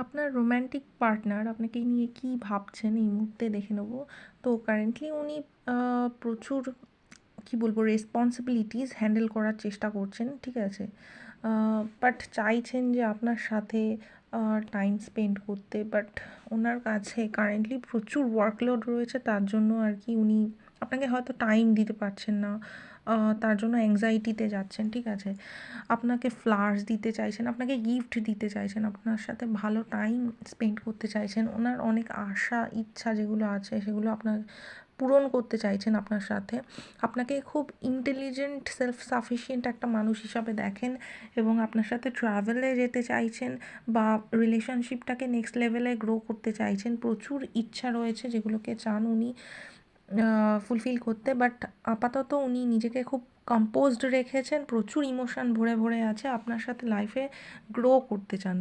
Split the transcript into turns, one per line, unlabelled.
আপনার romantic partner আপনাকে নিয়ে কী ভাবছেন এই মুহূর্তে দেখে নেব। তো কারেন্টলি উনি প্রচুর কী বলবো রেসপন্সিবিলিটিস হ্যান্ডেল করার চেষ্টা করছেন, ঠিক আছে? বাট চাইছেন যে আপনার সাথে টাইম স্পেন্ড করতে, বাট ওনার কাছে কারেন্টলি প্রচুর ওয়ার্কলোড রয়েছে, তার জন্য আর কি উনি আপনাকে হয়তো টাইম দিতে পারছেন না। তার জন্য অ্যাংজাইটিতে যাচ্ছেন, ঠিক আছে? আপনাকে ফ্লাওয়ার্স দিতে চাইছেন, আপনাকে গিফট দিতে চাইছেন, আপনার সাথে ভালো টাইম স্পেন্ড করতে চাইছেন। ওনার অনেক আশা ইচ্ছা যেগুলো আছে সেগুলো আপনার পূরণ করতে চাইছেন আপনার সাথে। আপনাকে খুব ইন্টেলিজেন্ট সেলফ সাফিসিয়েন্ট একটা মানুষ হিসাবে দেখেন এবং আপনার সাথে ট্রাভেলে যেতে চাইছেন বা রিলেশনশিপটাকে নেক্সট লেভেলে গ্রো করতে চাইছেন। প্রচুর ইচ্ছা রয়েছে যেগুলোকে চান উনি ফুলফিল করতে, বাট আপাতত উনি নিজেকে খুব কম্পোজড রেখেছেন, প্রচুর ইমোশন ভরে ভরে আছে, আপনার সাথে লাইফে গ্রো করতে চান।